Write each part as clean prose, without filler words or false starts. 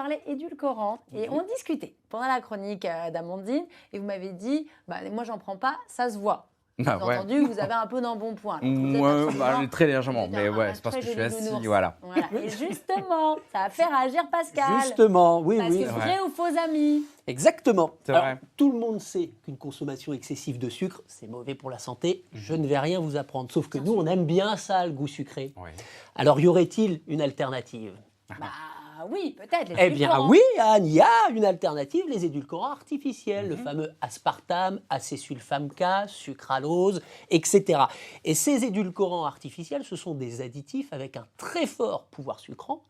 parlait édulcorant et on discutait pendant la chronique d'Amandine et vous m'avez dit moi j'en prends pas, ça se voit. J'ai entendu que vous avez un peu d'embonpoint. Très légèrement, mais ouais, c'est parce que je suis assis, voilà. Et justement, ça a fait réagir Pascal. Justement, oui, parce oui. Parce que vrai ou faux amis. Exactement. Alors, vrai. Tout le monde sait qu'une consommation excessive de sucre, c'est mauvais pour la santé. Je ne vais rien vous apprendre. Sauf que nous, on aime bien ça, le goût sucré. Ouais. Alors, y aurait-il une alternative? Oui, peut-être. Eh bien oui, Anne, il y a une alternative, les édulcorants artificiels, le fameux aspartame, acésulfame K, sucralose, etc. Et ces édulcorants artificiels, ce sont des additifs avec un très fort pouvoir sucrant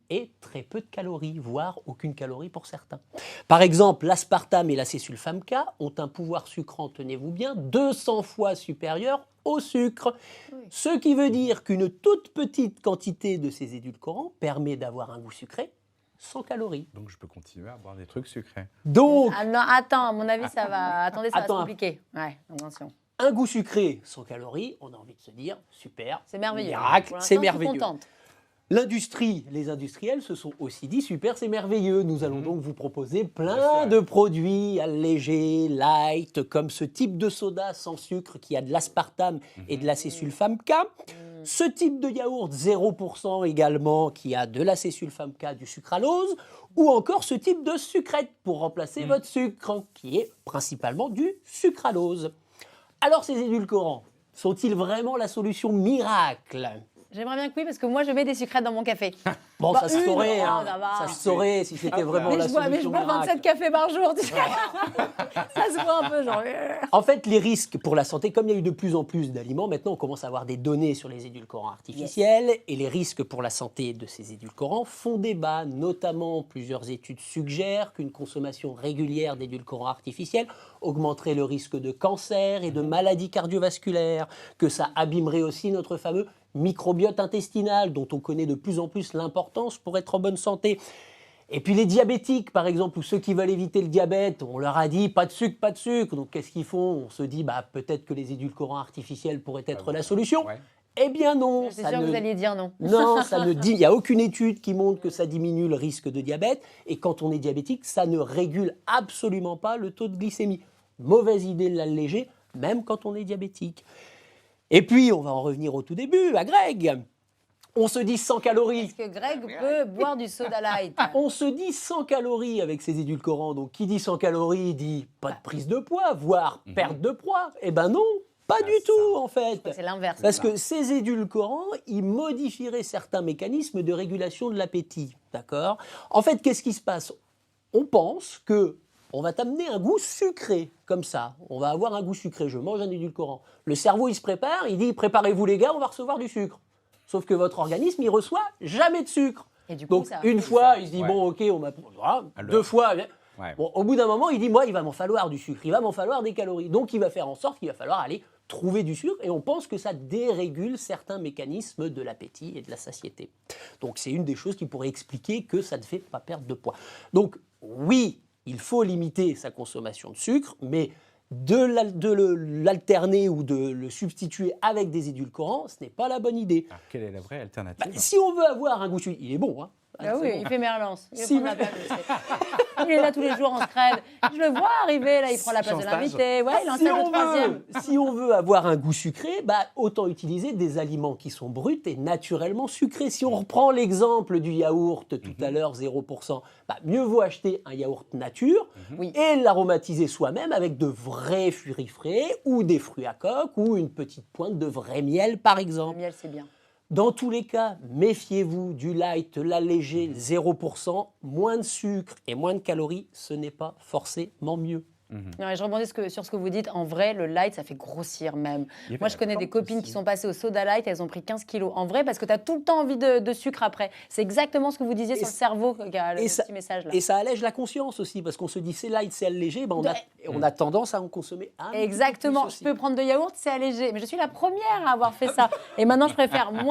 et très peu de calories, voire aucune calorie pour certains. Par exemple, l'aspartame et l'acésulfame K ont un pouvoir sucrant, tenez-vous bien, 200 fois supérieur au sucre. Oui. Ce qui veut dire qu'une toute petite quantité de ces édulcorants permet d'avoir un goût sucré sans calories. Donc je peux continuer à boire des trucs sucrés. Donc, non, attends, à mon avis, ça va. Attendez, ça va se compliquer. Ouais, attention. Un goût sucré sans calories, on a envie de se dire super, c'est merveilleux. Miracle, c'est merveilleux. Je suis contente. L'industrie, les industriels se sont aussi dit super, c'est merveilleux. Nous allons donc vous proposer plein de produits allégés, light, comme ce type de soda sans sucre qui a de l'aspartame et de l'acésulfame K. Ce type de yaourt 0% également qui a de l'acésulfame K, du sucralose, ou encore ce type de sucrète pour remplacer votre sucre, qui est principalement du sucralose. Alors ces édulcorants, sont-ils vraiment la solution miracle ? J'aimerais bien que oui, parce que moi, je mets des sucrettes dans mon café. Bon, ça se saurait, hein. Ça se saurait si c'était vraiment la solution. Mais je bois 27 cafés par jour, tu sais. Ça se voit un peu, genre. En fait, les risques pour la santé, comme il y a eu de plus en plus d'aliments, maintenant on commence à avoir des données sur les édulcorants artificiels, et les risques pour la santé de ces édulcorants font débat. Notamment, plusieurs études suggèrent qu'une consommation régulière d'édulcorants artificiels augmenterait le risque de cancer et de maladies cardiovasculaires, que ça abîmerait aussi notre fameux microbiote intestinal, dont on connaît de plus en plus l'importance pour être en bonne santé. Et puis les diabétiques, par exemple, ou ceux qui veulent éviter le diabète, on leur a dit pas de sucre, pas de sucre. Donc qu'est-ce qu'ils font? On se dit peut-être que les édulcorants artificiels pourraient être la solution. Ouais. Eh bien non. C'est sûr que vous alliez dire non. Non, ça ne dit. Il n'y a aucune étude qui montre que ça diminue le risque de diabète. Et quand on est diabétique, ça ne régule absolument pas le taux de glycémie. Mauvaise idée de l'alléger, même quand on est diabétique. Et puis, on va en revenir au tout début, à Greg. On se dit 100 calories. Est-ce que Greg peut boire du soda light? On se dit 100 calories avec ces édulcorants. Donc, qui dit 100 calories dit pas de prise de poids, voire perte de poids. Eh ben non, pas du tout en fait. C'est l'inverse. Parce que ces édulcorants, ils modifieraient certains mécanismes de régulation de l'appétit. D'accord ? En fait, qu'est-ce qui se passe ? On pense que on va t'amener un goût sucré, comme ça. On va avoir un goût sucré, je mange un édulcorant. Le cerveau, il se prépare, il dit « Préparez-vous les gars, on va recevoir du sucre ». Sauf que votre organisme, il reçoit jamais de sucre. Et du coup, donc, une fois, il se dit « Bon, ok, on m'a... Voilà. » Deux fois... Bon, au bout d'un moment, il dit « Moi, il va m'en falloir du sucre, il va m'en falloir des calories. » Donc, il va faire en sorte qu'il va falloir aller trouver du sucre. Et on pense que ça dérégule certains mécanismes de l'appétit et de la satiété. Donc, c'est une des choses qui pourrait expliquer que ça ne fait pas perdre de poids. Donc, oui, il faut limiter sa consommation de sucre, mais de l'alterner ou de le substituer avec des édulcorants, ce n'est pas la bonne idée. Alors, quelle est la vraie alternative? Si on veut avoir un goût sucré, il est bon, hein. Ah oui, bon. Il fait Merlance. Il est là tous les jours en scred. Je le vois arriver, là, il prend la place de l'invité. Ouais, il installe le troisième. Si on veut avoir un goût sucré, autant utiliser des aliments qui sont bruts et naturellement sucrés. Si on reprend l'exemple du yaourt tout à l'heure, 0%, mieux vaut acheter un yaourt nature et l'aromatiser soi-même avec de vrais fruits frais ou des fruits à coque ou une petite pointe de vrai miel, par exemple. Le miel, c'est bien. Dans tous les cas, méfiez-vous du light, l'allégé, 0%, moins de sucre et moins de calories, ce n'est pas forcément mieux. Non, et je rebondis sur ce que vous dites. En vrai, le light, ça fait grossir même. Moi, je connais des copines qui sont passées au soda light, elles ont pris 15 kilos. En vrai, parce que tu as tout le temps envie de sucre après. C'est exactement ce que vous disiez sur le cerveau, qui a le petit message là. Et ça allège la conscience aussi, parce qu'on se dit c'est light, c'est allégé, on a tendance à en consommer un. Exactement. Je peux prendre de yaourt, c'est allégé. Mais je suis la première à avoir fait ça. Et maintenant, je préfère moins.